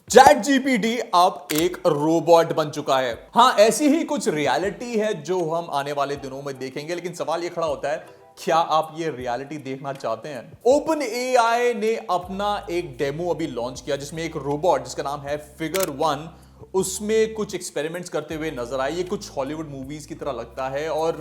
Chat GPT अब एक robot बन चुका है। हाँ, ऐसी ही कुछ रियलिटी है जो हम आने वाले दिनों में देखेंगे, लेकिन सवाल ये खड़ा होता है, क्या आप ये रियलिटी देखना चाहते हैं? ओपन एआई ने अपना एक डेमो अभी लॉन्च किया जिसमें एक रोबोट जिसका नाम है फिगर वन, उसमें कुछ एक्सपेरिमेंट्स करते हुए नजर आए। ये कुछ हॉलीवुड मूवीज की तरह लगता है और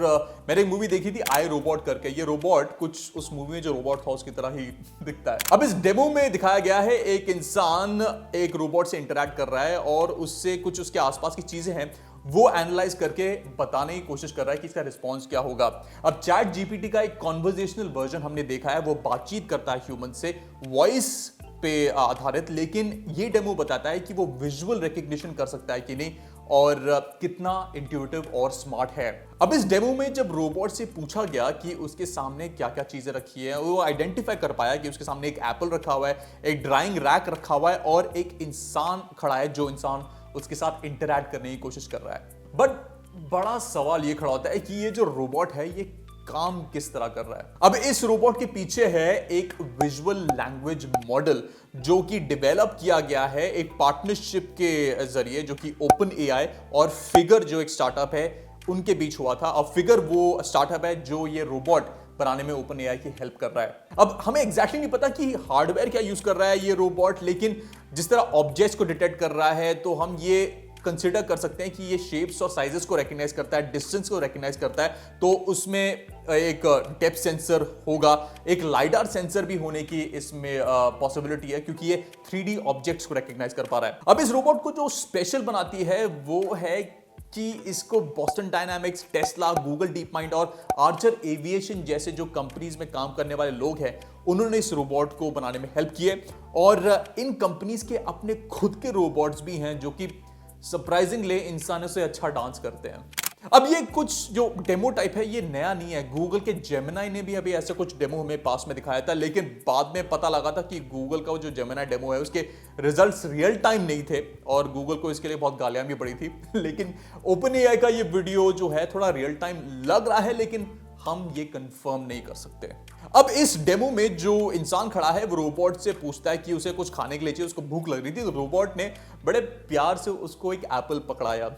मैंने एक मूवी देखी थी आई रोबोट करके। ये रोबोट कुछ उस मूवी में जो रोबोट था उसकी तरह ही दिखता है। अब इस डेमो में दिखाया गया है एक इंसान एक रोबोट से इंटरैक्ट कर रहा है और उससे कुछ उसके आसपास की चीजें हैं वो एनालाइज करके बताने की कोशिश कर रहा है कि इसका रिस्पॉन्स क्या होगा। अब चैट जीपीटी का एक कॉन्वर्जेशनल वर्जन हमने देखा है, वो बातचीत करता है ह्यूमन से, वॉइस पे आधारित, लेकिन ये डेमो बताता है कि वो विजुअल रिकग्निशन कर सकता है कि नहीं और कितना इंट्यूटिव और स्मार्ट है। अब इस डेमो में जब रोबोट से पूछा गया कि उसके सामने क्या क्या चीजें रखी है, वो आइडेंटिफाई कर पाया कि उसके सामने एक एप्पल रखा हुआ है, एक ड्राइंग रैक रखा हुआ है और एक इंसान खड़ा है जो इंसान उसके साथ इंटरैक्ट करने की कोशिश कर रहा है। बट बड़ा सवाल ये खड़ा होता है कि ये जो रोबोट है ये काम किस तरह कर रहा है। अब इस रोबोट के पीछे है एक विजुअल लैंग्वेज मॉडल जो कि डेवलप किया गया है एक पार्टनरशिप के जरिए, जो कि ओपन एआई और फिगर जो एक स्टार्टअप है उनके बीच हुआ था। अब फिगर वो स्टार्टअप है जो ये रोबोट बनाने में ओपन एआई की हेल्प कर रहा है। अब हमें एग्जैक्टली नहीं पता कि हार्डवेयर क्या यूज कर रहा है ये रोबोट, लेकिन जिस तरह ऑब्जेक्ट्स को डिटेक्ट कर रहा है तो हम ये कंसीडर कर सकते हैं कि ये शेप्स और साइजेस को रिकॉग्नाइज करता है, डिस्टेंस को रिकॉग्नाइज करता है, तो उसमें एक डेप्थ सेंसर होगा, एक लाइडार सेंसर भी होने की इसमें पॉसिबिलिटी है क्योंकि ये 3D ऑब्जेक्ट्स को रिकॉग्नाइज कर पा रहा है। अब इस रोबोट को जो स्पेशल बनाती है वो है कि इसको Boston dynamics, Tesla, Google deep mind और आर्चर एविएशन जैसे जो कंपनीज में काम करने वाले लोग हैं उन्होंने इस रोबोट को बनाने में हेल्प की है और इन कंपनीज के अपने खुद के रोबोट्स भी हैं जो कि सरप्राइजिंगली इंसानों से अच्छा डांस करते हैं। अब ये कुछ जो डेमो टाइप है ये नया नहीं है, गूगल के जेमिनाई ने भी अभी ऐसे कुछ डेमो हमें पास में दिखाया था, लेकिन बाद में पता लगा था कि गूगल का वो जो जेमिनाई डेमो है उसके रिजल्ट्स रियल टाइम नहीं थे और गूगल को इसके लिए बहुत गालियां भी पड़ी थी। लेकिन ओपन एआई का ये वीडियो जो है थोड़ा रियल टाइम लग रहा है, लेकिन हम ये कंफर्म नहीं कर सकते। अब इस डेमो में जो इंसान खड़ा है वो रोबोट से पूछता है कि उसे कुछ खाने के लिए चाहिए, उसको भूख लग रही थी, तो रोबोट ने बड़े प्यार से उसको एक एप्पल पकड़ाया।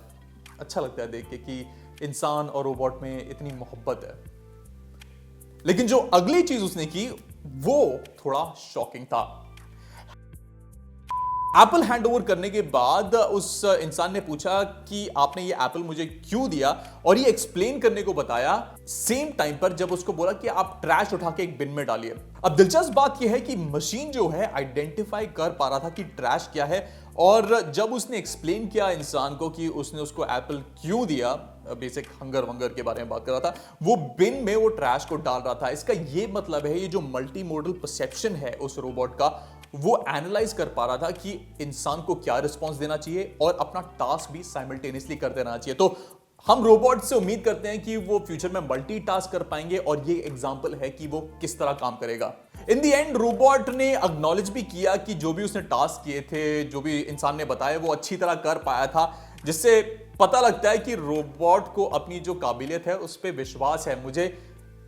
अच्छा लगता है देख के कि इंसान और रोबोट में इतनी मोहब्बत है। लेकिन जो अगली चीज उसने की वो थोड़ा शॉकिंग था। एप्पल हैंडओवर करने के बाद उस इंसान ने पूछा कि आपने ये एप्पल मुझे क्यों दिया, और ये एक्सप्लेन करने को बताया सेम टाइम पर जब उसको बोला कि आप ट्रैश उठा के एक बिन में डालिए। अब दिलचस्प बात यह है कि मशीन जो है आइडेंटिफाई कर पा रहा था कि ट्रैश क्या है, और जब उसने एक्सप्लेन किया इंसान को कि उसने उसको एप्पल क्यों दिया, बेसिक हंगर वंगर के बारे में बात कर रहा था, वो बिन में वो ट्रैश को डाल रहा था। इसका ये मतलब है ये जो मल्टी मोडल परसेप्शन है उस रोबोट का, वो एनालाइज कर पा रहा था कि इंसान को क्या रिस्पॉन्स देना चाहिए और अपना टास्क भी साइमल्टेनियसली कर देना चाहिए। तो हम रोबोट से उम्मीद करते हैं कि वो फ्यूचर में मल्टीटास्क कर पाएंगे और ये एग्जांपल है कि वो किस तरह काम करेगा। इन दी एंड रोबोट ने एक्नॉलेज भी किया कि जो भी उसने टास्क किए थे, जो भी इंसान ने बताया, वो अच्छी तरह कर पाया था, जिससे पता लगता है कि रोबोट को अपनी जो काबिलियत है उस पर विश्वास है। मुझे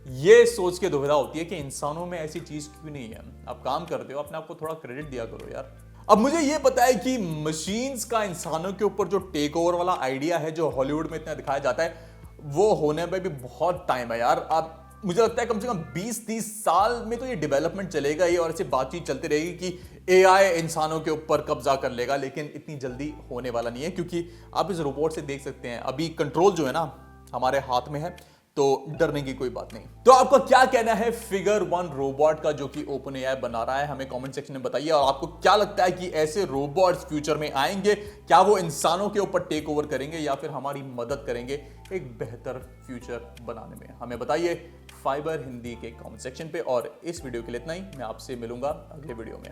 ये सोच के दुविधा होती है कि इंसानों में ऐसी चीज क्यों नहीं है। आप काम करते हो, अपने आप को थोड़ा क्रेडिट दिया करो यार। अब मुझे ये पता है कि मशीन्स का इंसानों के ऊपर जो टेक ओवर वाला आइडिया है जो हॉलीवुड में इतना दिखाया जाता है, वो होने में भी बहुत टाइम है यार। अब मुझे लगता है कम से कम 20-30 साल में तो ये डेवलपमेंट चलेगा ही और ऐसी बातचीत चलती रहेगी कि एआई इंसानों के ऊपर कब्जा कर लेगा, लेकिन इतनी जल्दी होने वाला नहीं है क्योंकि आप इस रोबोट से देख सकते हैं अभी कंट्रोल जो है ना हमारे हाथ में है, तो डरने की कोई बात नहीं। तो आपका क्या कहना है फिगर वन रोबोट का जो कि ओपन एआई बना रहा है, हमें कमेंट सेक्शन में बताइए। और आपको क्या लगता है कि ऐसे रोबोट्स फ्यूचर में आएंगे, क्या वो इंसानों के ऊपर टेक ओवर करेंगे या फिर हमारी मदद करेंगे एक बेहतर फ्यूचर बनाने में? हमें बताइए फाइबर हिंदी के कमेंट सेक्शन पे। और इस वीडियो के लिए इतना ही, मैं आपसे मिलूंगा अगले वीडियो में।